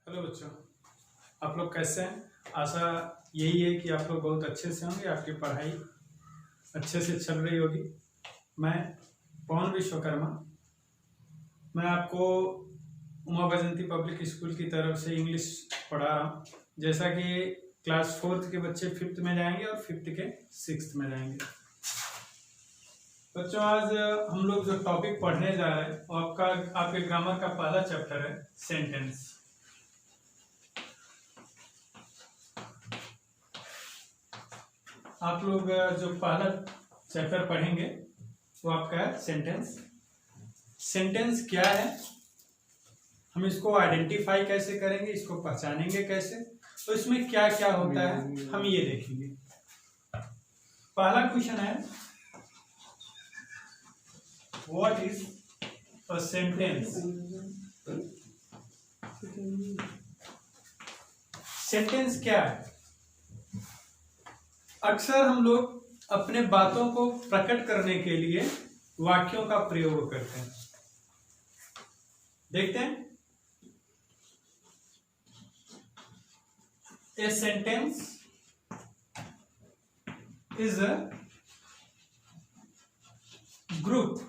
Hello बच्चों, आप लोग कैसे हैं। आशा यही है कि आप लोग बहुत अच्छे से होंगे, आपकी पढ़ाई अच्छे से चल रही होगी। मैं पवन विश्वकर्मा, मैं आपको उमा बजंती पब्लिक स्कूल की तरफ से इंग्लिश पढ़ा रहा हूँ। जैसा कि क्लास 4th के बच्चे 5th में जाएंगे और 5th के 6th में जाएंगे। बच्चों, आज हम लोग जो टॉपिक पढ़ने जा रहे हैं वो आपके ग्रामर का पहला चैप्टर है सेंटेंस। आप लोग जो पहला चैप्टर पढ़ेंगे वो आपका है सेंटेंस। सेंटेंस क्या है, हम इसको आइडेंटिफाई कैसे करेंगे, इसको पहचानेंगे कैसे, तो इसमें क्या क्या होता है हम ये देखेंगे। पहला क्वेश्चन है, what is a sentence. Sentence क्या है। अक्सर हम लोग अपने बातों को प्रकट करने के लिए वाक्यों का प्रयोग करते हैं। देखते हैं, a sentence is a group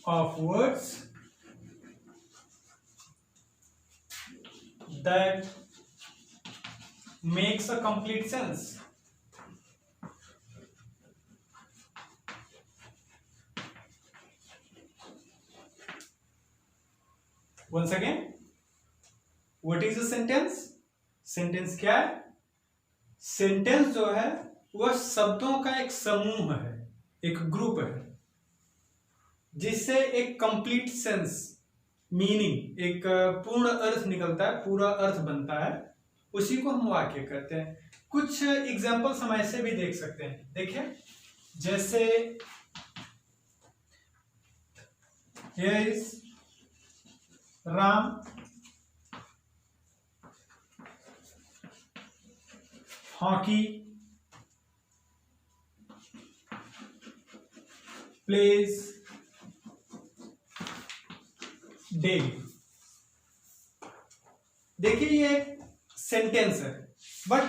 of words that makes a complete sense. Once again, what is a sentence? Sentence क्या है। सेंटेंस जो है वह शब्दों का एक समूह है, एक ग्रुप है, जिससे एक कंप्लीट सेंस मीनिंग, एक पूर्ण अर्थ निकलता है, पूरा अर्थ बनता है, उसी को हम वाक्य कहते हैं। कुछ एग्जांपल्स हम ऐसे भी देख सकते हैं। देखिए, जैसे here is Ram hockey plays daily। देखिए, ये सेंटेंस है, बट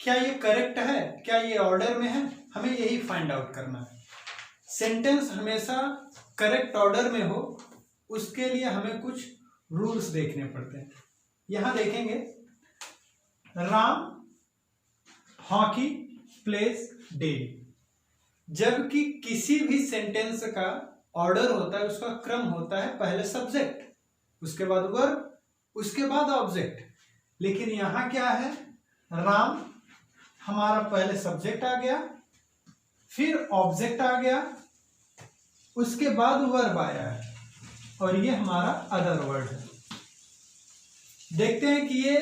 क्या ये करेक्ट है, क्या ये ऑर्डर में है, हमें यही फाइंड आउट करना है। सेंटेंस हमेशा करेक्ट ऑर्डर में हो, उसके लिए हमें कुछ रूल्स देखने पड़ते हैं। यहां देखेंगे, राम हॉकी प्लेज डेली। जबकि किसी भी सेंटेंस का ऑर्डर होता है, उसका क्रम होता है, पहले सब्जेक्ट, उसके बाद वर्ब, उसके बाद ऑब्जेक्ट। लेकिन यहां क्या है, राम हमारा पहले सब्जेक्ट आ गया, फिर ऑब्जेक्ट आ गया, उसके बाद वर्ब आया है, और ये हमारा अदर वर्ड है। देखते हैं कि ये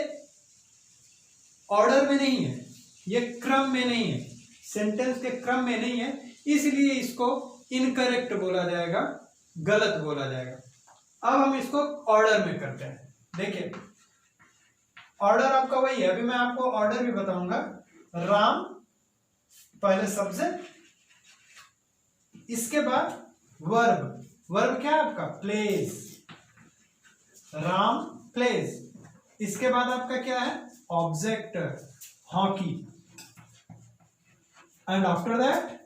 ऑर्डर में नहीं है, ये क्रम में नहीं है, सेंटेंस के क्रम में नहीं है, इसलिए इसको इनकरेक्ट बोला जाएगा, गलत बोला जाएगा। अब हम इसको ऑर्डर में करते हैं। देखिए, ऑर्डर आपका वही है, अभी मैं आपको ऑर्डर भी बताऊंगा। राम पहले सब्जेक्ट, इसके बाद वर्ब। वर्ब क्या है आपका, प्लेस, राम प्लेस। इसके बाद आपका क्या है, object, hockey, and after that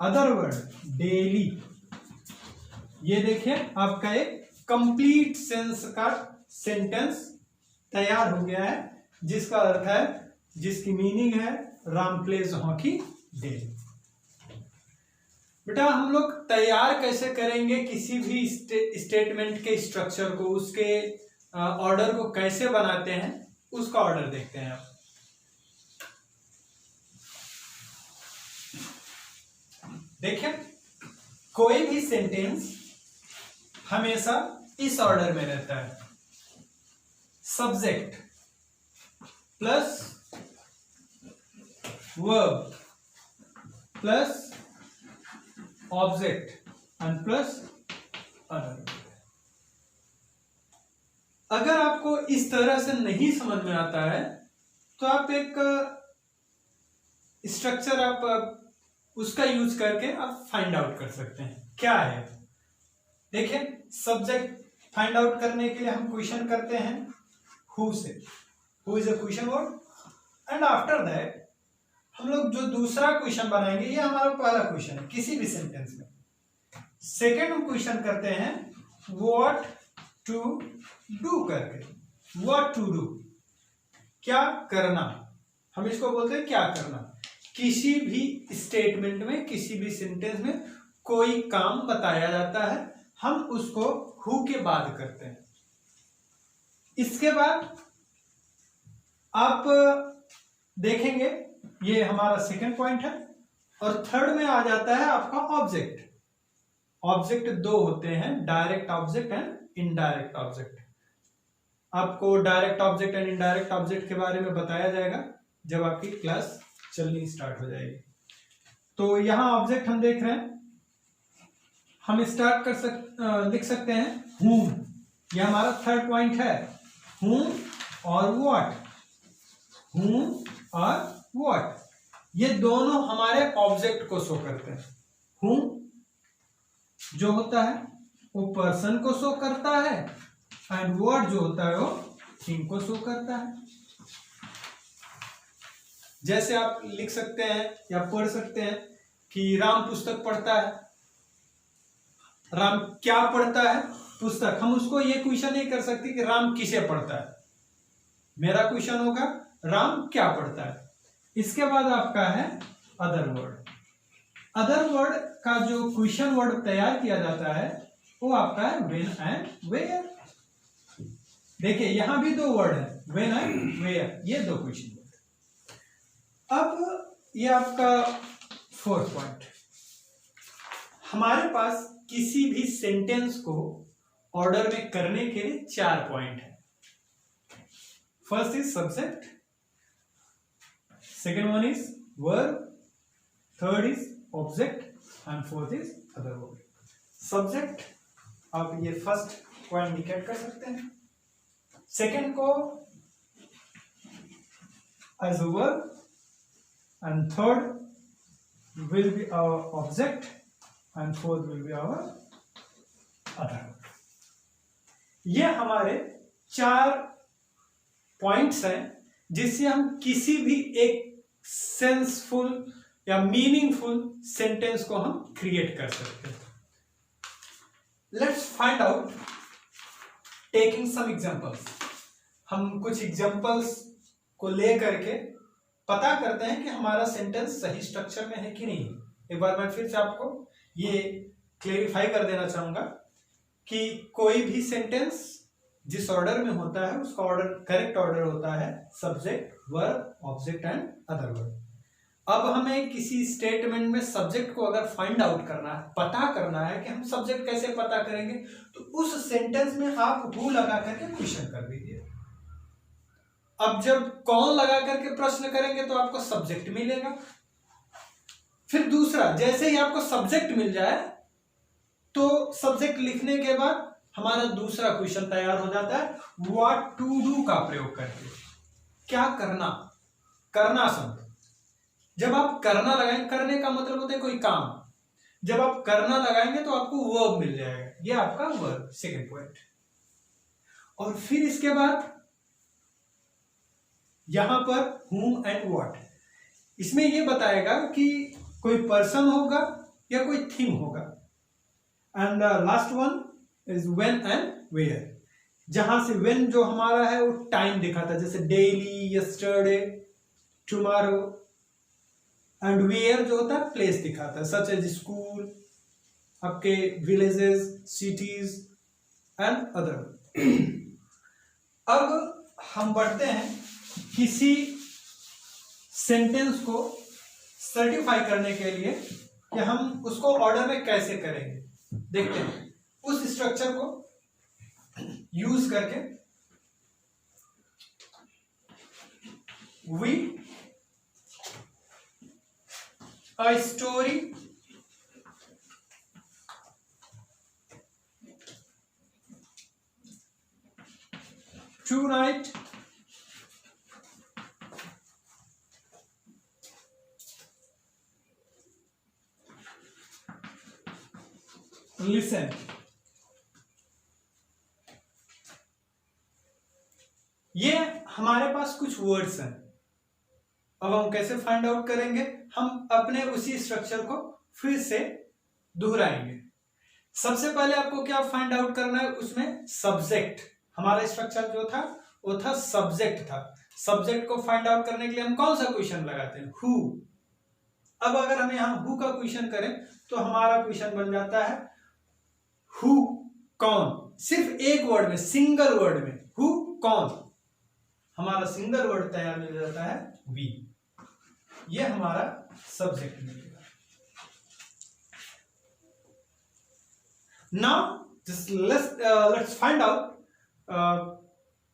other word, daily. ये देखिए, आपका एक कंप्लीट सेंस का सेंटेंस तैयार हो गया है, जिसका अर्थ है, जिसकी मीनिंग है, राम प्लेज हॉकी डेली। बेटा, हम लोग तैयार कैसे करेंगे किसी भी स्टेटमेंट के स्ट्रक्चर को, उसके ऑर्डर को कैसे बनाते हैं, उसका ऑर्डर देखते हैं आप। देखिए, कोई भी सेंटेंस हमेशा इस ऑर्डर में रहता है, subject plus verb plus object and plus other. अगर आपको इस तरह से नहीं समझ में आता है, तो आप एक स्ट्रक्चर आप उसका यूज करके आप फाइंड आउट कर सकते हैं क्या है। देखिए, सब्जेक्ट फाइंड आउट करने के लिए हम क्वेश्चन करते हैं हु से, who is a question word, and after that हम लोग जो दूसरा क्वेश्चन बनाएंगे, ये हमारा पहला क्वेश्चन है किसी भी सेंटेंस में। सेकेंड हम क्वेश्चन करते हैं व्हाट टू डू करके, व्हाट टू डू, क्या करना, हम इसको बोलते हैं क्या करना। किसी भी स्टेटमेंट में, किसी भी सेंटेंस में कोई काम बताया जाता है, हम उसको हु के बाद करते हैं। इसके बाद आप देखेंगे ये हमारा सेकंड पॉइंट है, और थर्ड में आ जाता है आपका ऑब्जेक्ट। ऑब्जेक्ट दो होते हैं, direct object and indirect object. आपको direct object and indirect object के बारे में बताया जाएगा जब आपकी क्लास चलनी स्टार्ट हो जाएगी। तो यहां ऑब्जेक्ट हम देख रहे हैं, हम स्टार्ट लिख सकते हैं whom, यह हमारा थर्ड पॉइंट है, whom और what, whom और what, ये दोनों हमारे ऑब्जेक्ट को शो करते हैं। whom जो होता है वो पर्सन को शो करता है, एंड what जो होता है वो थिंग को शो करता है। जैसे आप लिख सकते हैं या पढ़ सकते हैं कि राम पुस्तक पढ़ता है। राम क्या पढ़ता है? पुस्तक। हम उसको ये क्वेश्चन नहीं कर सकते कि राम किसे पढ़ता है, मेरा क्वेश्चन होगा राम क्या पढ़ता है। इसके बाद आपका है अदर वर्ड। अदर वर्ड का जो क्वेश्चन वर्ड तैयार किया जाता है वो आपका है व्हेन एंड वेयर। देखिए यहां भी दो वर्ड है, व्हेन एंड वेयर, ये दो क्वेश्चन वर्ड। अब ये आपका फोर्थ पॉइंट, हमारे पास किसी भी सेंटेंस को ऑर्डर में करने के लिए 4 पॉइंट है। First is subject, second one is verb, third is object and fourth is other word. Subject आप ये फर्स्ट को इंडिकेट कर सकते हैं, सेकेंड को as a verb, and third will be our object and fourth will be our other. ये हमारे 4 points हैं जिससे हम किसी भी एक सेंसफुल या मीनिंगफुल सेंटेंस को हम क्रिएट कर सकते हैं। Let's find out taking some examples. हम कुछ एग्जांपल्स को ले करके पता करते हैं कि हमारा सेंटेंस सही स्ट्रक्चर में है कि नहीं। एक बार मैं फिर से आपको ये क्लेरिफाई कर देना चाहूंगा कि कोई भी सेंटेंस जिस ऑर्डर में होता है उसका ऑर्डर, करेक्ट ऑर्डर होता है subject, verb, object and other word. अब हमें किसी स्टेटमेंट में सब्जेक्ट को अगर फाइंड आउट करना है, पता करना है कि हम सब्जेक्ट कैसे पता करेंगे, तो उस सेंटेंस में आप हु लगा करके क्वेश्चन कर दीजिए। अब जब कौन लगा करके प्रश्न करेंगे तो आपको सब्जेक्ट मिलेगा। फिर दूसरा, जैसे ही आपको सब्जेक्ट मिल जाए तो सब्जेक्ट लिखने के बाद हमारा दूसरा क्वेश्चन तैयार हो जाता है व्हाट टू डू का प्रयोग करके। क्या करना, करना शब्द जब आप करना लगाएंगे, करने का मतलब होता है कोई काम, जब आप करना लगाएंगे तो आपको वर्ब मिल जाएगा, ये आपका वर्ब, सेकेंड पॉइंट। और फिर इसके बाद यहां पर whom एंड what, इसमें यह बताएगा कि कोई पर्सन होगा या कोई थिंग होगा। And last one is when and where, जहां से when जो हमारा है वो टाइम दिखाता है, जैसे daily, yesterday, tomorrow, and where जो होता है प्लेस दिखाता है, सच एज स्कूल, आपके विलेजेस, सिटीज एंड अदर। अब हम बढ़ते हैं किसी सेंटेंस को सर्टिफाई करने के लिए कि हम उसको ऑर्डर में कैसे करेंगे। देखते हैं उस स्ट्रक्चर को यूज करके। We a story tonight listen हमारे पास कुछ वर्ड्स हैं, अब हम कैसे फाइंड आउट करेंगे? हम अपने उसी स्ट्रक्चर को फिर से दोहराएंगे। सबसे पहले आपको क्या फाइंड आउट करना है? उसमें सब्जेक्ट, हमारा स्ट्रक्चर जो था वो था सब्जेक्ट था। सब्जेक्ट को फाइंड आउट करने के लिए हम कौन सा क्वेश्चन लगाते हैं? हु। अब अगर हम यहां हु का क्वेश्चन करें तो हमारा क्वेश्चन बन जाता है हु कौन, सिर्फ एक वर्ड में, सिंगल वर्ड में, हु कौन, हमारा सिंगल वर्ड तैयार मिल जाता है वी। ये हमारा सब्जेक्ट मिलेगा। Now just let's find out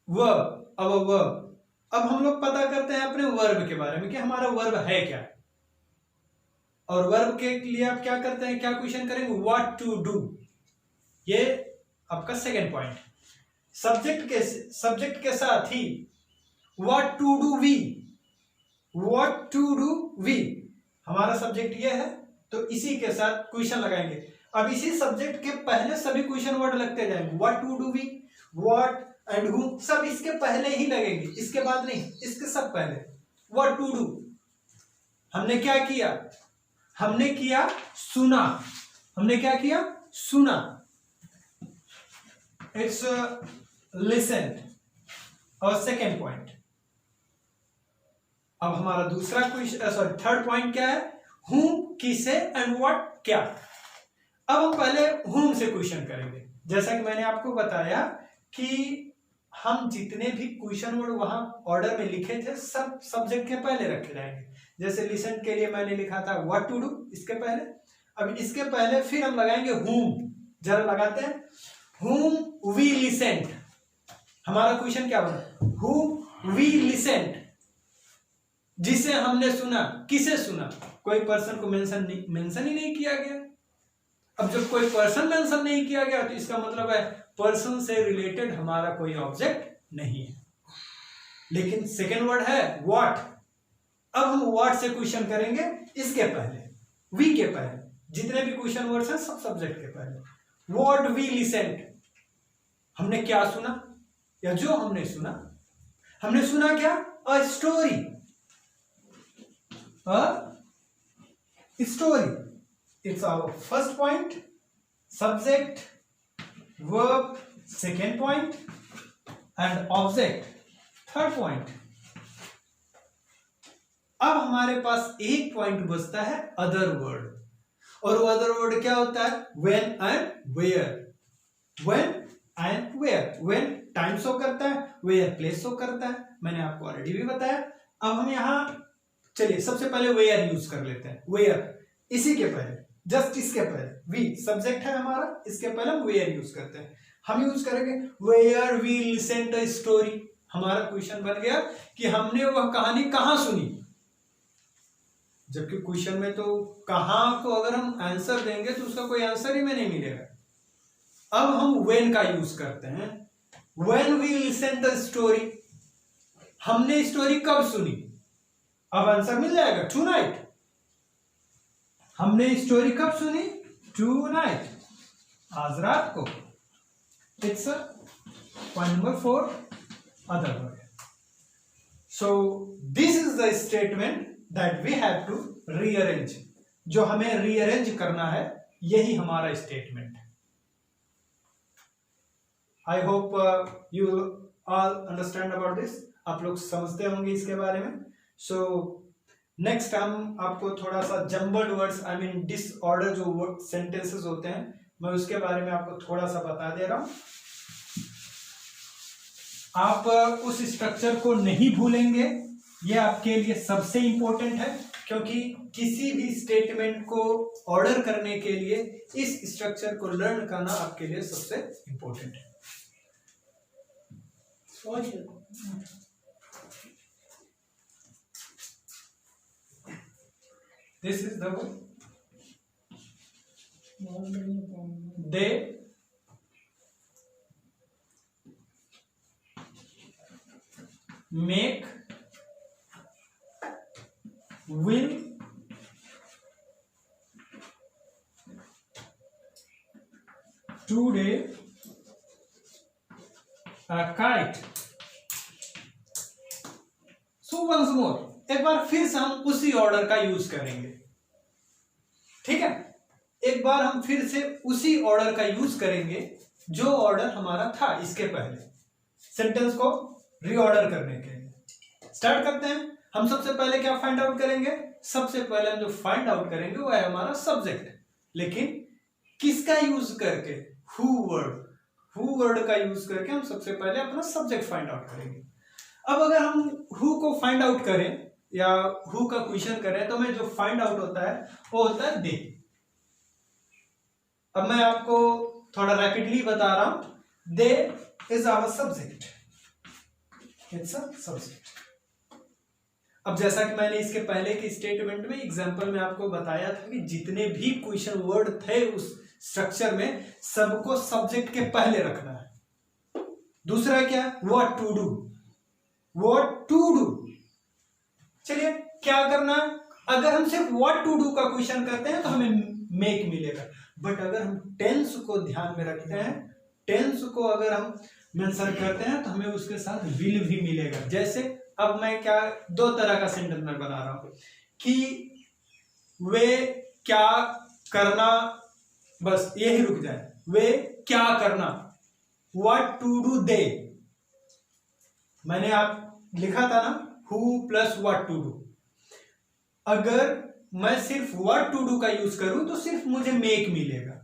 verb, our verb. अब हम लोग पता करते हैं अपने वर्ब के बारे में कि हमारा वर्ब है क्या, और वर्ब के लिए आप क्या करते हैं, क्या क्वेश्चन करेंगे? What to do. ये आपका सेकेंड पॉइंट। सब्जेक्ट के साथ ही what to do we, what to do we, हमारा सब्जेक्ट ये है, तो इसी के साथ क्वेश्चन लगाएंगे। अब इसी सब्जेक्ट के पहले सभी क्वेश्चन वर्ड लगते जाएंगे, what to do we, what and who, सब इसके पहले ही लगेंगे, इसके बाद नहीं, इसके सब पहले। व्हाट टू डू, हमने क्या किया? हमने किया सुना, हमने क्या किया? सुना। It's listen. और सेकेंड पॉइंट, अब हमारा दूसरा क्वेश्चन, सॉरी थर्ड पॉइंट क्या है? हूम, किसे, एंड व्हाट, क्या। अब हम पहले हूम से क्वेश्चन करेंगे। जैसा कि मैंने आपको बताया कि हम जितने भी क्वेश्चन वर्ड वहां ऑर्डर में लिखे थे सब सब्जेक्ट के पहले रखे जाएंगे। जैसे लिसन के लिए मैंने लिखा था व्हाट टू डू, इसके पहले। अब इसके पहले फिर हम लगाएंगे हूम। जरा लगाते हैं, हूम वी लिसेंट। हमारा क्वेश्चन क्या बना? हु वी लिसेंट, जिसे हमने सुना। किसे सुना? कोई पर्सन को मेंशन ही नहीं किया गया। अब जब कोई पर्सन मेंशन नहीं किया गया तो इसका मतलब है पर्सन से रिलेटेड हमारा कोई ऑब्जेक्ट नहीं है। लेकिन सेकेंड वर्ड है व्हाट। अब हम व्हाट से क्वेश्चन करेंगे इसके पहले, वी के पहले। जितने भी क्वेश्चन वर्ड्स हैं सब सब्जेक्ट के पहले। व्हाट वी लिसेंट, हमने क्या सुना, या जो हमने सुना। हमने सुना क्या? A story, a story. It's our first point, subject, verb, second point, and object, third point. अब हमारे पास एक पॉइंट बचता है अदर वर्ड, और वो अदर वर्ड क्या होता है? when and where. when and where. when time show करता है, where प्लेस शो करता है, मैंने आपको ऑलरेडी भी बताया। अब हम यहां चलिए सबसे पहले where यूज कर लेते हैं। where, इसी के पहले, जस्ट इसके पहले, वी सब्जेक्ट है हमारा, इसके पहले हम वेयर यूज करते हैं। हम यूज करेंगे where we listen the story. हमारा क्वेश्चन बन गया कि हमने वह कहानी कहां सुनी, जबकि क्वेश्चन में तो कहां को अगर हम आंसर देंगे तो उसका कोई आंसर ही में नहीं मिलेगा। अब हम व्हेन का यूज करते हैं। When we listen the story, हमने स्टोरी कब सुनी? अब आंसर मिल जाएगा टुनाइट। हमने स्टोरी कब सुनी? टुनाइट, आज रात को। It's point number 4, other word. So this is the statement that we have to rearrange. जो हमें रीअरेंज करना है यही हमारा स्टेटमेंट है। I hope you all understand about this. आप लोग समझते होंगे इसके बारे में। सो नेक्स्ट हम आपको थोड़ा सा jumbled words, I mean disorder जो सेंटेंसेस होते हैं, मैं उसके बारे में आपको थोड़ा सा बता दे रहा हूं। आप उस स्ट्रक्चर को नहीं भूलेंगे, ये आपके लिए सबसे इंपॉर्टेंट है, क्योंकि किसी भी स्टेटमेंट को ऑर्डर करने के लिए इस स्ट्रक्चर को लर्न करना आपके लिए सबसे इंपॉर्टेंट है। This is the word. They make, will, today, a kite, once more, एक बार फिर से हम उसी ऑर्डर का यूज करेंगे, ठीक है। एक बार हम फिर से उसी ऑर्डर का यूज करेंगे जो ऑर्डर हमारा था इसके पहले, सेंटेंस को रीऑर्डर करने के लिए। स्टार्ट करते हैं। हम सबसे पहले क्या फाइंड आउट करेंगे? सबसे पहले हम जो फाइंड आउट करेंगे वो है हमारा सब्जेक्ट, लेकिन किसका यूज करके? हु वर्ड का यूज करके हम सबसे पहले अपना सब्जेक्ट फाइंड आउट करेंगे। अब अगर हम हु को फाइंड आउट करें या हु का क्वेश्चन करें तो हमें जो फाइंड आउट होता है वो होता है दे। अब मैं आपको थोड़ा रैपिडली बता रहा हूं। They is our subject, it's a subject. अब जैसा कि मैंने इसके पहले के स्टेटमेंट में एग्जांपल में आपको बताया था कि जितने भी क्वेश्चन वर्ड थे उस स्ट्रक्चर में सबको सब्जेक्ट के पहले रखना है। दूसरा क्या? What to do, what to do. चलिए क्या करना? अगर हम सिर्फ व्हाट टू डू का क्वेश्चन करते हैं तो हमें मेक मिलेगा, बट अगर हम टेंस को ध्यान में रखते हैं, टेंस को अगर हम मेंशन करते हैं तो हमें उसके साथ विल भी मिलेगा। जैसे अब मैं क्या दो तरह का सेंटेंस में बना रहा हूं कि वे क्या करना, बस यही रुक जाए, वे क्या करना, व्हाट टू डू दे। मैंने आप लिखा था ना who plus what to do. अगर मैं सिर्फ व्हाट टू डू का यूज करूं तो सिर्फ मुझे मेक मिलेगा,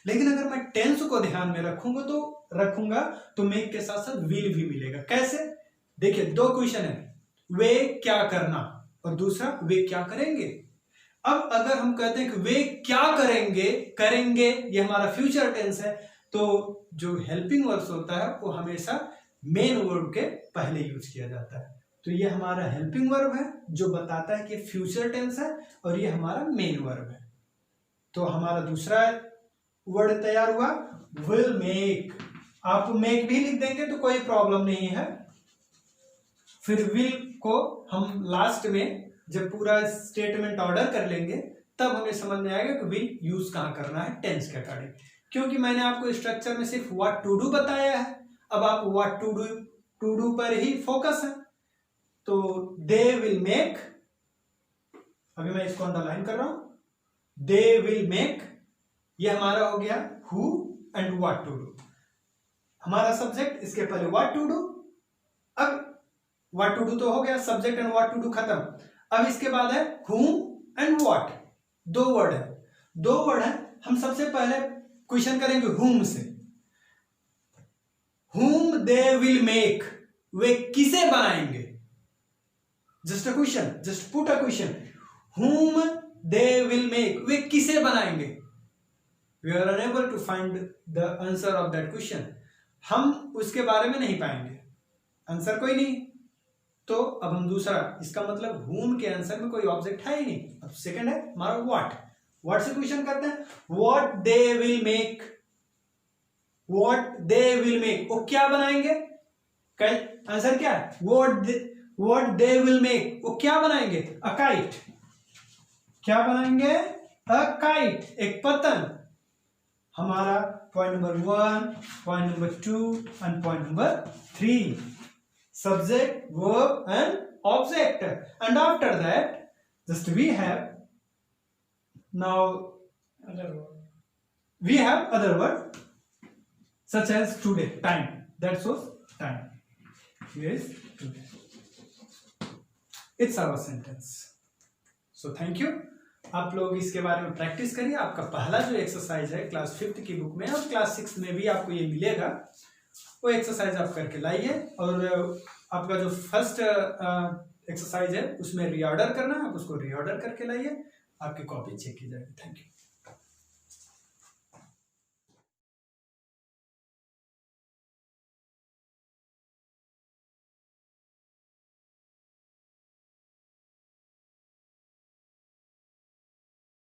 लेकिन अगर मैं टेंस को ध्यान में रखूंगा तो मेक के साथ साथ विल भी मिलेगा। कैसे? देखिए दो क्वेश्चन है, वे क्या करना और दूसरा वे क्या करेंगे। अब अगर हम कहते हैं कि वे क्या करेंगे ये हमारा फ्यूचर टेंस है, तो जो हेल्पिंग वर्ब्स होता है वो हमेशा मेन वर्ब के पहले यूज किया जाता है। तो ये हमारा हेल्पिंग वर्ब है जो बताता है कि फ्यूचर टेंस है और ये हमारा मेन वर्ब है। तो हमारा दूसरा वर्ड तैयार हुआ, विल मेक। आप मेक भी लिख देंगे तो कोई प्रॉब्लम नहीं है। फिर विल को हम लास्ट में जब पूरा स्टेटमेंट ऑर्डर कर लेंगे तब हमें समझ में आएगा कि विल यूज कहां करना है टेंस के अकॉर्डिंग, क्योंकि मैंने आपको स्ट्रक्चर में सिर्फ व्हाट टू डू बताया है। अब आप व्हाट टू डू पर ही फोकस है। तो दे विल मेक, अभी मैं इसको अंडरलाइन कर रहा हूं, दे विल मेक, ये हमारा हो गया who and what to do. हमारा सब्जेक्ट, इसके पहले व्हाट टू डू। अब व्हाट टू डू तो हो गया, subject and what to do खत्म। अब इसके बाद है whom एंड व्हाट, दो वर्ड है। हम सबसे पहले क्वेश्चन करेंगे whom से। whom they will make, वे किसे बनाएंगे। Just a question, just put a question, whom they will make, वे किसे बनाएंगे। We are unable to find the answer of that question, हम उसके बारे में नहीं पाएंगे, आंसर कोई नहीं। तो अब हम दूसरा, इसका मतलब whom के आंसर में कोई ऑब्जेक्ट है ही नहीं। अब सेकंड है हमारा व्हाट से क्वेश्चन करते हैं, what they will make, what they will make, वो क्या बनाएंगे। आंसर क्या है? व्हाट दे विल मेक, वो क्या बनाएंगे। अ काइट, क्या बनाएंगे। अ काइट, एक पतंग। हमारा point number 1, point number 2 and point number 3, subject, verb and object, and after that just we have other word such as today, time, that shows time. Here is today, it's our sentence. So thank you. आप लोग इसके बारे में practice करिए। आपका पहला जो exercise है क्लास 5th की बुक में और क्लास 6 में भी आपको ये मिलेगा, वो एक्सरसाइज आप करके लाइए। और आपका जो फर्स्ट एक्सरसाइज है उसमें रीऑर्डर करना है, आप उसको रीऑर्डर करके लाइए, आपकी कॉपी चेक की जाएगी। Thank you.